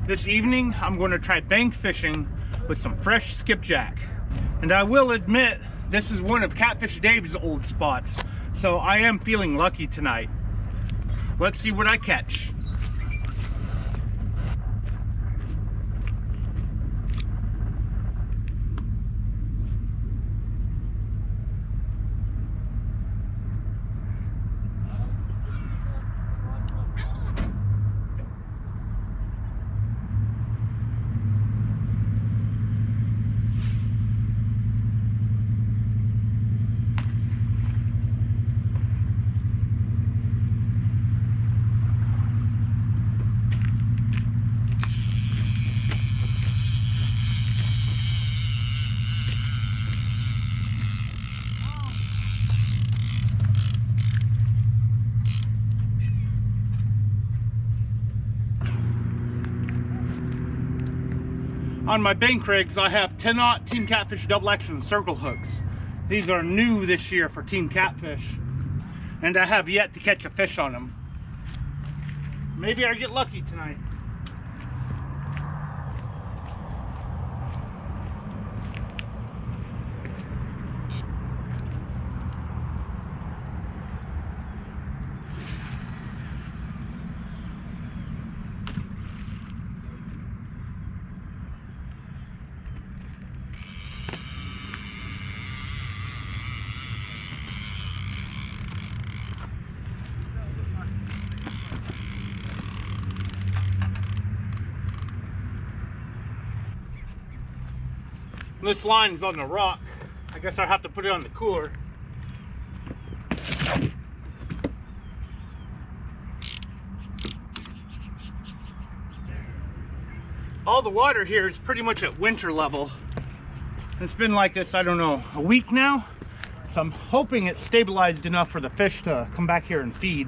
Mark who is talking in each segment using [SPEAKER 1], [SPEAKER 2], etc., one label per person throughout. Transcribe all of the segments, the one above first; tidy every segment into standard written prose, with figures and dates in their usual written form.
[SPEAKER 1] This evening, I'm going to try bank fishing with some fresh skipjack. And I will admit, this is one of Catfish Dave's old spots, so I am feeling lucky tonight. Let's see what I catch. On my bank rigs, I have 10-aught Team Catfish double action circle hooks. These are new this year for Team Catfish, and I have yet to catch a fish on them. Maybe I get lucky tonight. This line is on the rock. I guess I'll have to put it on the cooler. All the water here is pretty much at winter level. It's been like this, I don't know, a week now. So I'm hoping it's stabilized enough for the fish to come back here and feed.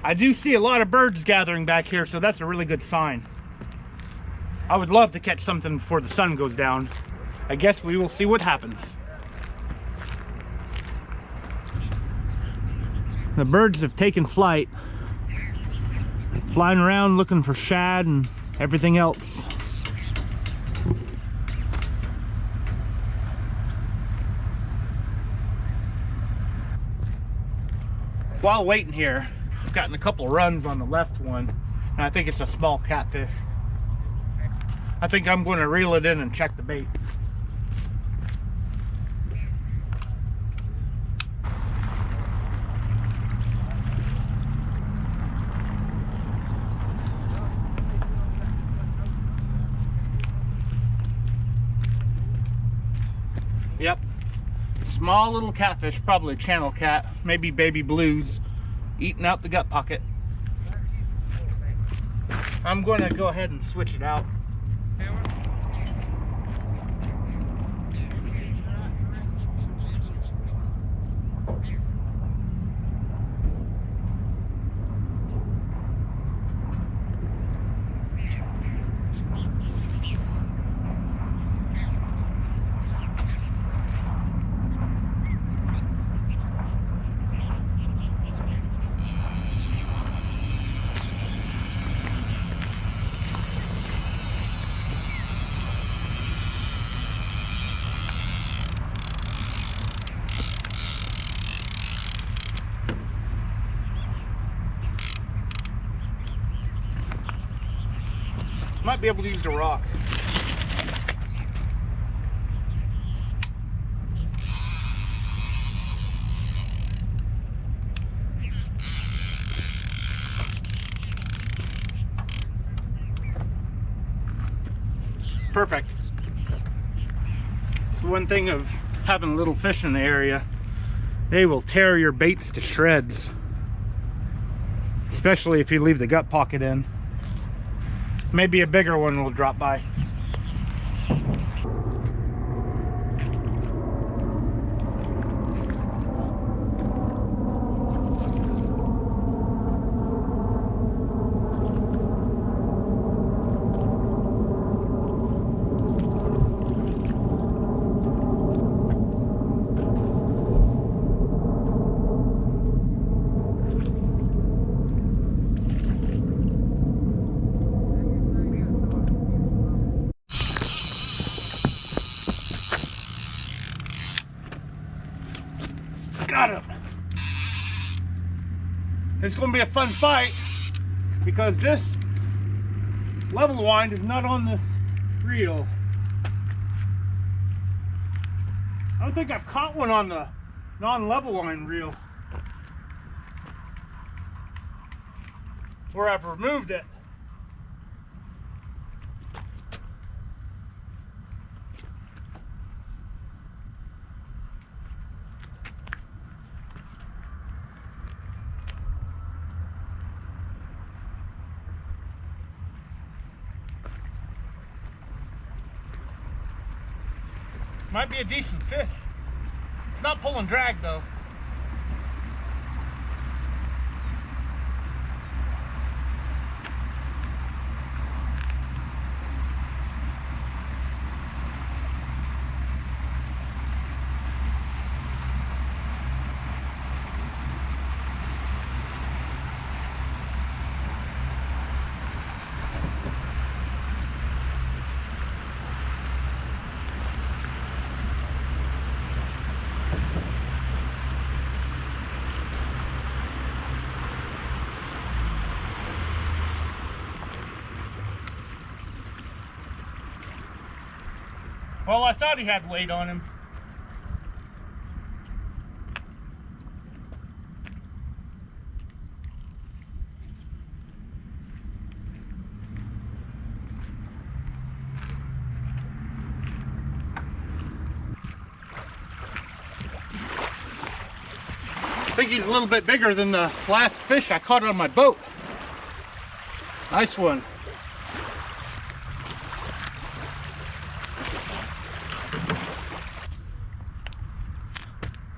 [SPEAKER 1] I do see a lot of birds gathering back here, so that's a really good sign. I would love to catch something before the sun goes down. I guess we will see what happens. The birds have taken flight. They're flying around looking for shad and everything else. While waiting here, I've gotten a couple runs on the left one, and I think it's a small catfish. I think I'm going to reel it in and check the bait. Yep, small little catfish, probably channel cat, maybe baby blues, eating out the gut pocket. I'm going to go ahead and switch it out. Might be able to use the rock. Perfect. It's the one thing of having little fish in the area. They will tear your baits to shreds, especially if you leave the gut pocket in. Maybe a bigger one will drop by. It's going to be a fun fight because this level wind is not on this reel. I don't think I've caught one on the non-level line reel where I've removed it. Might be a decent fish. It's not pulling drag though. Well, I thought he had weight on him. I think he's a little bit bigger than the last fish I caught on my boat. Nice one.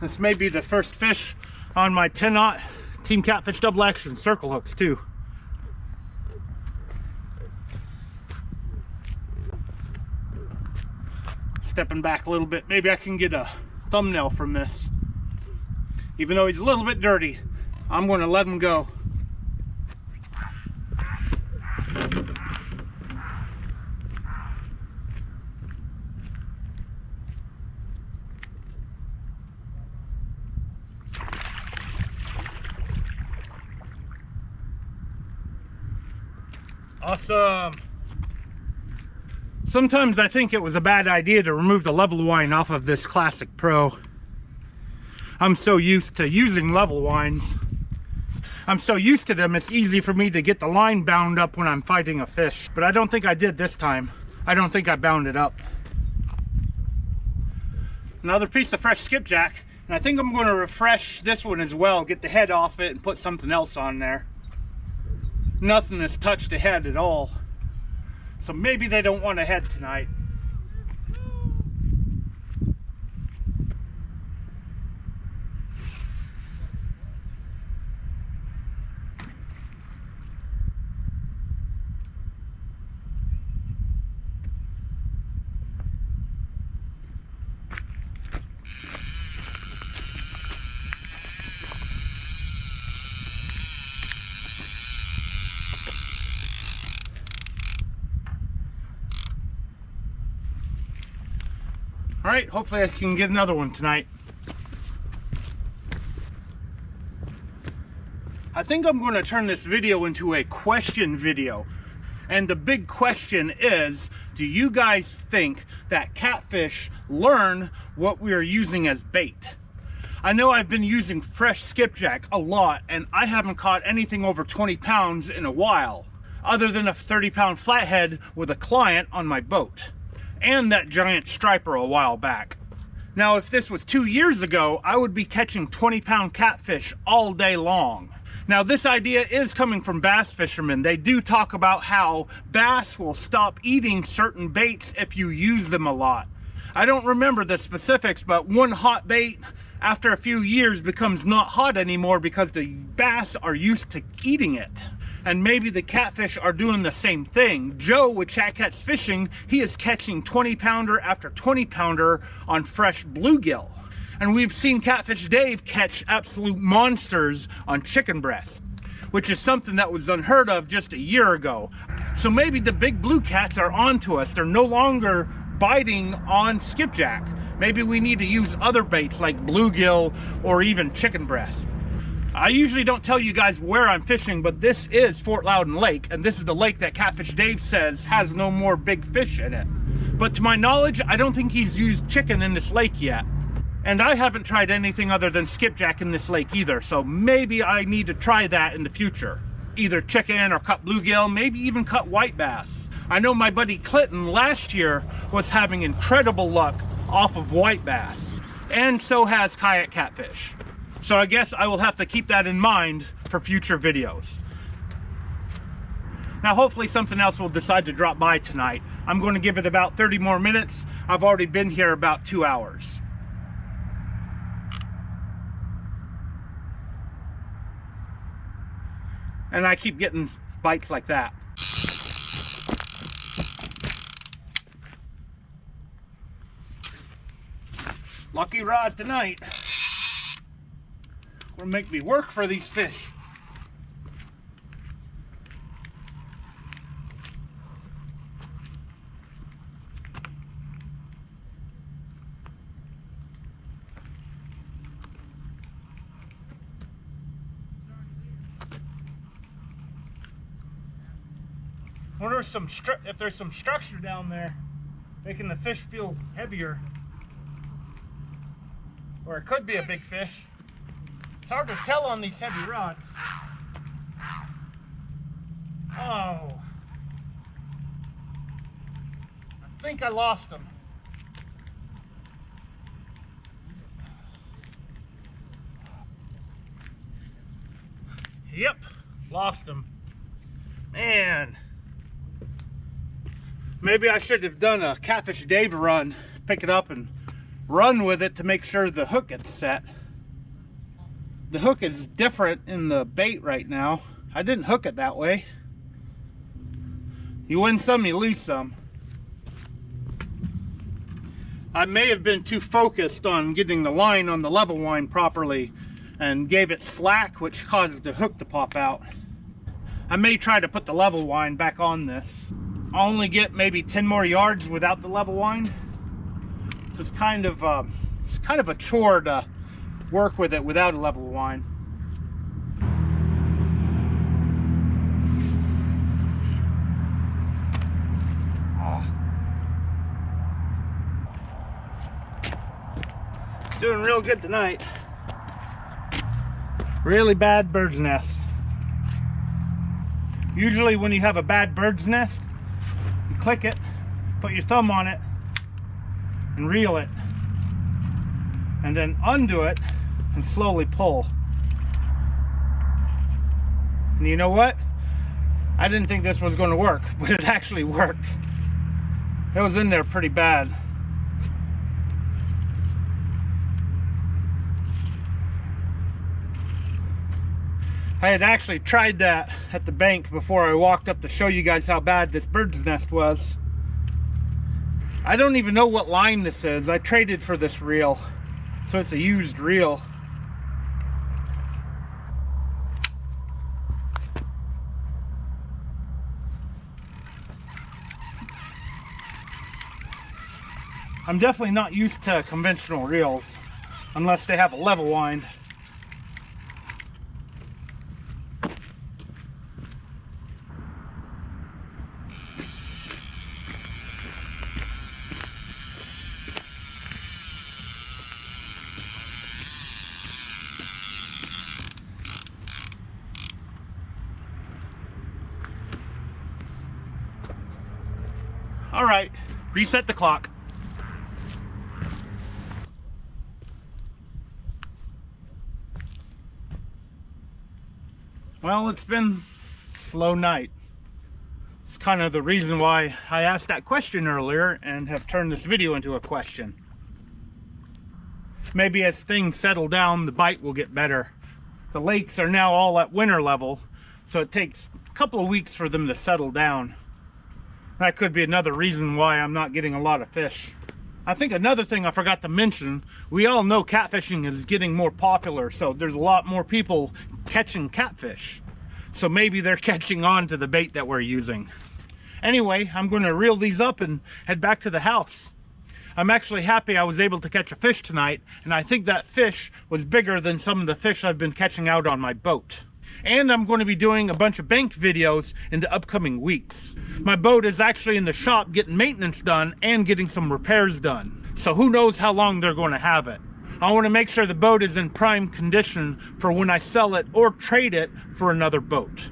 [SPEAKER 1] This may be the first fish on my 10-aught Team Catfish double action circle hooks too. Stepping back a little bit, maybe I can get a thumbnail from this. Even though he's a little bit dirty, I'm going to let him go. Awesome. Sometimes I think it was a bad idea to remove the level line off of this Classic Pro. I'm so used to using level lines. I'm so used to them, it's easy for me to get the line bound up when I'm fighting a fish. But I don't think I did this time. I don't think I bound it up. Another piece of fresh skipjack. And I think I'm going to refresh this one as well. Get the head off it and put something else on there. Nothing has touched the head at all. So maybe they don't want a head tonight. All right, hopefully I can get another one tonight. I think I'm going to turn this video into a question video. And the big question is, do you guys think that catfish learn what we are using as bait? I know I've been using fresh skipjack a lot, and I haven't caught anything over 20 pounds in a while, other than a 30-pound flathead with a client on my boat. And that giant striper a while back. Now, if this was 2 years ago, I would be catching 20-pound catfish all day long. Now, this idea is coming from bass fishermen. They do talk about how bass will stop eating certain baits if you use them a lot. I don't remember the specifics, but one hot bait after a few years becomes not hot anymore because the bass are used to eating it. And maybe the catfish are doing the same thing. Joe with Chat Cats Fishing, he is catching 20-pounder after 20-pounder on fresh bluegill. And we've seen Catfish Dave catch absolute monsters on chicken breast, which is something that was unheard of just a year ago. So maybe the big blue cats are onto us. They're no longer biting on skipjack. Maybe we need to use other baits like bluegill or even chicken breast. I usually don't tell you guys where I'm fishing, but this is Fort Loudon Lake, and this is the lake that Catfish Dave says has no more big fish in it. But to my knowledge, I don't think he's used chicken in this lake yet. And I haven't tried anything other than skipjack in this lake either, so maybe I need to try that in the future. Either chicken or cut bluegill, maybe even cut white bass. I know my buddy Clinton last year was having incredible luck off of white bass, and so has kayak catfish. So I guess I will have to keep that in mind for future videos. Now hopefully something else will decide to drop by tonight. I'm going to give it about 30 more minutes. I've already been here about 2 hours. And I keep getting bites like that. Lucky rod tonight. Will make me work for these fish. Wonder if there's some structure down there making the fish feel heavier. Or it could be a big fish. It's hard to tell on these heavy rods. Oh. I think I lost them. Yep, lost them. Man. Maybe I should have done a Catfish Dave run. Pick it up and run with it to make sure the hook gets set. The hook is different in the bait right now. I didn't hook it that way. You win some, you lose some. I may have been too focused on getting the line on the level line properly and gave it slack, which caused the hook to pop out. I may try to put the level line back on this. I'll only get maybe 10 more yards without the level line. So it's kind of a chore to work with it without a level line. Doing real good tonight. Really bad bird's nest. Usually when you have a bad bird's nest, you click it, put your thumb on it, and reel it, and then undo it and slowly pull. And you know what? I didn't think this was going to work, but it actually worked. It was in there pretty bad. I had actually tried that at the bank before I walked up to show you guys how bad this bird's nest was. I don't even know what line this is. I traded for this reel, so it's a used reel. I'm definitely not used to conventional reels unless they have a level line. All right, reset the clock. Well, it's been a slow night. It's kind of the reason why I asked that question earlier and have turned this video into a question. Maybe as things settle down, the bite will get better. The lakes are now all at winter level, so it takes a couple of weeks for them to settle down. That could be another reason why I'm not getting a lot of fish. I think another thing I forgot to mention, we all know catfishing is getting more popular, so there's a lot more people catching catfish. So maybe they're catching on to the bait that we're using. Anyway, I'm going to reel these up and head back to the house. I'm actually happy I was able to catch a fish tonight, and I think that fish was bigger than some of the fish I've been catching out on my boat. And I'm going to be doing a bunch of banked videos in the upcoming weeks. My boat is actually in the shop getting maintenance done and getting some repairs done. So who knows how long they're going to have it. I want to make sure the boat is in prime condition for when I sell it or trade it for another boat,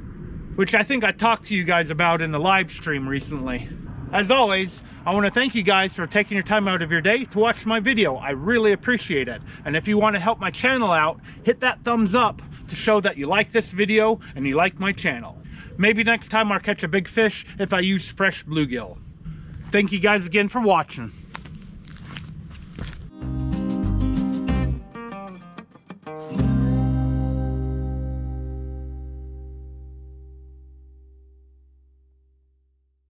[SPEAKER 1] which I think I talked to you guys about in the live stream recently. As always, I want to thank you guys for taking your time out of your day to watch my video. I really appreciate it. And if you want to help my channel out, hit that thumbs up to show that you like this video and you like my channel. Maybe next time I'll catch a big fish if I use fresh bluegill. Thank you guys again for watching.